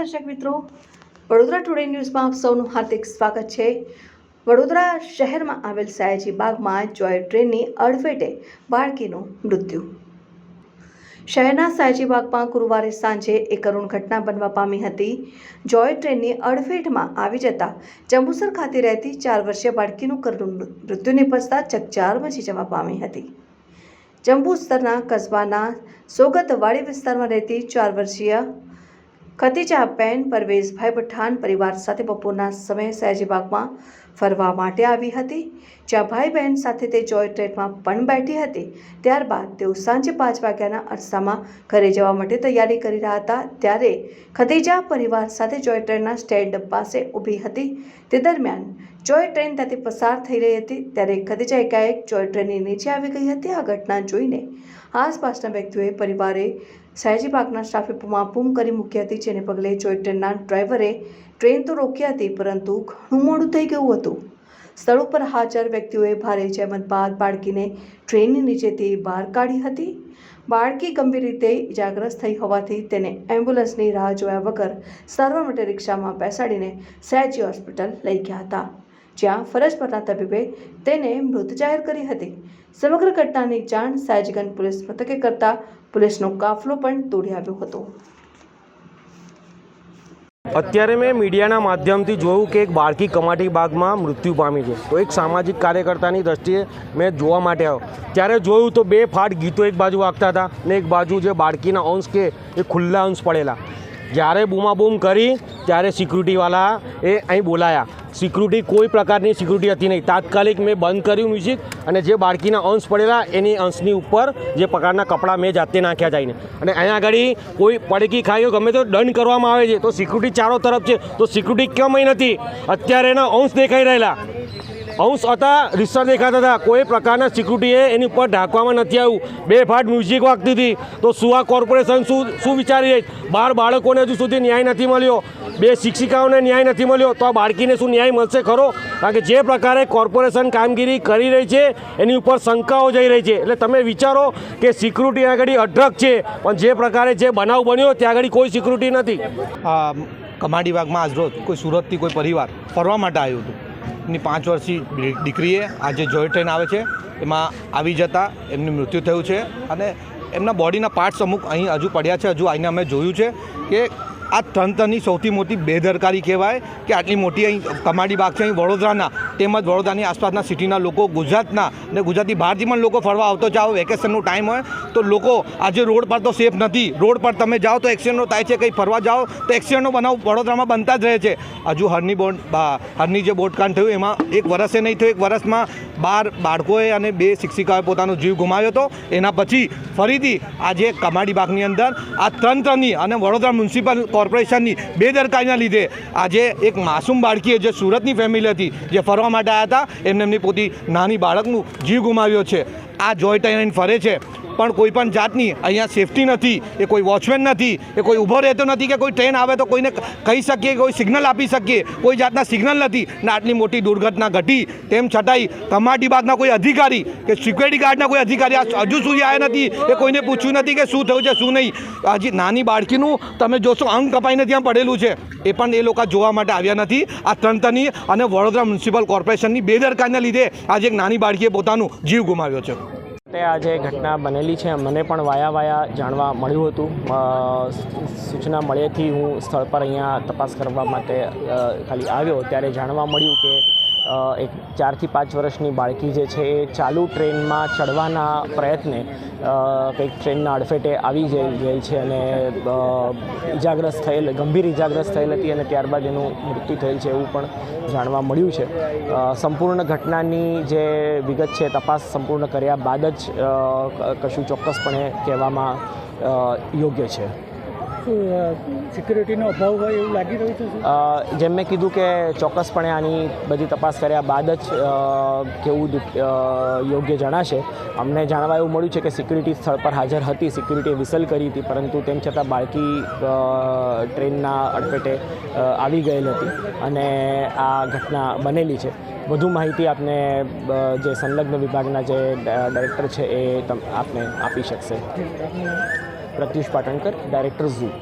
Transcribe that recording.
દર્શક મિત્રો, વડોદરા ટુડે ન્યૂઝમાં આપ સૌનું હાર્દિક સ્વાગત છે। વડોદરા શહેરમાં આવેલ સયાજી બાગમાં જોય ટ્રેનની અડફેટે બાળકીનું મૃત્યુ। શહેરના સયાજી બાગમાં ગુરુવારે સાંજે એક કરુણ ઘટના બનવા પામી હતી। જોય ટ્રેનની અડફેટમાં આવી જતા જંબુસર ખાતે રહેતી 4 વર્ષીય બાળકીનું કરુણ મૃત્યુ નિપજતા ચકચાર મચી જવા પામી હતી। જંબુસરના કસ્બાના સોગતવાડી વિસ્તારમાં રહેતી 4 વર્ષીય ખતીજાબેન પરવેઝભાઈ પઠાણ પરિવાર સાથે બપોરના સમયે સયાજી બાગમાં ફરવા માટે આવી હતી, જ્યાં ભાઈ બહેન સાથે તે જોય ટ્રેનમાં પણ બેઠી હતી। ત્યારબાદ તેઓ સાંજે 5 વાગ્યાના અરસામાં ઘરે જવા માટે તૈયારી કરી રહ્યા હતા, ત્યારે ખતીજા પરિવાર સાથે જોય ટ્રેનના સ્ટેન્ડ પાસે ઊભી હતી। તે દરમિયાન જોય ટ્રેન ત્યાંથી પસાર થઈ રહી હતી, ત્યારે ખતીજા એકાએક જોય ટ્રેનની નીચે આવી ગઈ હતી। આ ઘટના જોઈને આસપાસના વ્યક્તિઓએ પરિવારે સયાજી બાગના સ્ટાફે બૂમાબૂમ કરી મૂકી હતી, જેને પગલે જોય ટ્રેનના ડ્રાઈવરે ટ્રેન તો રોકી હતી, પરંતુ ઘણું મોડું થઈ ગયું હતું। સ્થળ ઉપર હાજર વ્યક્તિઓએ ભારે જહેમત બાદ બાળકીને ટ્રેનની નીચેથી બહાર કાઢી હતી। બાળકી ગંભીર રીતે ઇજાગ્રસ્ત થઈ હોવાથી તેને એમ્બ્યુલન્સની રાહ જોયા વગર સારવાર માટે રિક્ષામાં બેસાડીને સયાજી હોસ્પિટલ લઈ ગયા હતા, જ્યાં ફરજ પરના તબીબે તેને મૃત જાહેર કરી હતી। સમગ્ર ઘટનાની જાણ સયાજીગંજ પોલીસ મથકે કરતા પોલીસનો કાફલો પણ દોડી આવ્યો હતો। અત્યારે મેં મીડિયાના માધ્યમથી જોયું કે એક બાળકી કમાટી બાગમાં મૃત્યુ પામી છે, તો એક સામાજિક કાર્યકર્તાની દ્રષ્ટિએ મેં જોવા માટે આવ્યો। ત્યારે જોયું તો 2 ફાટ ગીતો એક બાજુ વાગતા હતા ને એક બાજુ જે બાળકીના અંશ કે એ ખુલ્લા અંશ પડેલા। જ્યારે બૂમાબૂમ કરી ત્યારે સિક્યુરિટીવાળા એ અહીં બોલાયા। સિક્યુરિટી કોઈ પ્રકારની સિક્યુરિટી હતી નહીં। તાત્કાલિક મેં બંધ કર્યું મ્યુઝિક અને જે બાળકીના અંશ પડેલા એની અંશની ઉપર જે પ્રકારના કપડાં મેં જાતે નાખ્યા જઈને, અને અહીંયા આગળ કોઈ પડકી ખાઈ ગમે તો દંડ કરવામાં આવે છે, તો સિક્યુરિટી ચારો તરફ છે, તો સિક્યુરિટી કેમ અહીં નથી? અત્યારે એના અંશ દેખાઈ રહેલા, અંશ હતા, રિસર દેખાતા હતા, કોઈ પ્રકારના સિક્યુરિટીએ એની ઉપર ઢાંકવામાં નથી આવ્યું। 2 ફાટ મ્યુઝિક વાગતી હતી, તો શું આ કોર્પોરેશન શું વિચારી રહી? 12 બાળકોને હજુ સુધી ન્યાય નથી મળ્યો, 2 શિક્ષિકાઓને ન્યાય નથી મળ્યો, તો આ બાળકીને શું ન્યાય મળશે ખરો? કારણ કે જે પ્રકારે કોર્પોરેશન કામગીરી કરી રહી છે એની ઉપર શંકાઓ જઈ રહી છે। એટલે તમે વિચારો કે સિક્યુરિટી આગળ અઢળક છે, પણ જે પ્રકારે જે બનાવ બન્યો ત્યાં આગળ કોઈ સિક્યુરિટી નથી। કમાટી બાગમાં આજરોજ કોઈ સુરતથી કોઈ પરિવાર ફરવા માટે આવ્યું હતું। એમની 5 વર્ષની દીકરીએ આજે જોય ટ્રેન આવે છે એમાં આવી જતાં એમનું મૃત્યુ થયું છે, અને એમના બોડીના પાર્ટ્સ અમુક અહીં હજુ પડ્યા છે। હજુ આઈને અમે જોયું છે કે આ તંત્રની સૌથી મોટી બેદરકારી કહેવાય કે આટલી મોટી અહીં કમાટી બાગ છે, અહીં વડોદરાના તેમજ વડોદરાની આસપાસના સિટીના લોકો, ગુજરાતના અને ગુજરાતની બહારથી પણ લોકો ફરવા આવતો જાઓ, વેકેશનનો ટાઈમ હોય તો લોકો આજે રોડ પર તો સેફ નથી। રોડ પર તમે જાઓ તો એક્સિડન્ટો થાય છે, કંઈ ફરવા જાઓ તો એક્સિડન્ટનો બનાવ વડોદરામાં બનતા જ રહે છે। હજુ હરની જે બોટકાંડ થયું એમાં 1 વર્ષે નહીં થયું, 1 વર્ષમાં 12 બાળકોએ અને 2 શિક્ષિકાઓએ પોતાનો જીવ ગુમાવ્યો હતો। એના પછી ફરીથી આજે કમાટી બાગની અંદર આ તંત્રની અને વડોદરા મ્યુનિસિપલ કોર્પોરેશનની બેદરકારીના લીધે આજે એક માસૂમ બાળકીએ જે સુરતની ફેમિલી હતી, જે ફરવા માટે આવ્યા હતા, એમની પોતી નાની બાળકનું જીવ ગુમાવ્યો છે। આ જોય ટ્રેન ફરે છે પણ કોઈ પણ જાતની અહીંયા સેફટી નથી, એ કોઈ વોચમેન નથી, એ કોઈ ઊભો રહેતો નથી કે કોઈ ટ્રેન આવે તો કોઈને કહી શકીએ, કોઈ સિગ્નલ આપી શકીએ, કોઈ જાતના સિગ્નલ નથી ને આટલી મોટી દુર્ઘટના ઘટી તેમ છતાંય કમાટી બાગના કોઈ અધિકારી કે સિક્યુરિટી ગાર્ડના કોઈ અધિકારી હજુ સુધી આવ્યા નથી, એ કોઈને પૂછ્યું નથી કે શું થયું છે શું નહીં। હજી નાની બાળકીનું તમે જોશો અંગ કપાઈને ત્યાં પડેલું છે, એ પણ એ લોકો જોવા માટે આવ્યા નથી। આ તંત્રની અને વડોદરા મ્યુનિસિપલ કોર્પોરેશનની બેદરકારીના લીધે આજે એક નાની બાળકીએ પોતાનું જીવ ગુમાવ્યો છે। આજે ઘટના બનેલી છે, મને પણ વાયા જાણવા મળ્યું હતું। સૂચના મળ્યાથી હું સ્થળ પર અહીંયા તપાસ કરવા માટે ખાલી આવ્યો, ત્યારે જાણવા મળ્યું કે એક 4 થી 5 વર્ષની બાળકી જે છે એ ચાલુ ટ્રેનમાં ચડવાના પ્રયત્ને કંઈક ટ્રેનના અડફેટે આવી ગઈ છે અને ગંભીર ઇજાગ્રસ્ત થયેલ હતી અને ત્યારબાદ એનું મૃત્યુ થયેલ છે એવું પણ જાણવા મળ્યું છે। સંપૂર્ણ ઘટનાની જે વિગત છે તપાસ સંપૂર્ણ કર્યા બાદ જ કશું ચોક્કસપણે કહેવામાં યોગ્ય છે। સિક્યુરિટીનો અભાવ હોય એવું લાગી રહ્યું છે? જેમ મેં કીધું કે ચોક્કસપણે આની બધી તપાસ કર્યા બાદ જ કેવું યોગ્ય જણાશે। અમને જાણવા એવું મળ્યું છે કે સિક્યુરિટી સ્થળ પર હાજર હતી, સિક્યુરિટીએ વિસલ કરી હતી, પરંતુ તેમ છતાં બાળકી ટ્રેનના અડફેટે આવી ગયેલ હતી અને આ ઘટના બનેલી છે। વધુ માહિતી આપને જે સંલગ્ન વિભાગના જે ડાયરેક્ટર છે એ આપને આપી શકશે। પ્રત્યુષ પાટણકર, ડાયરેક્ટર ઝૂ।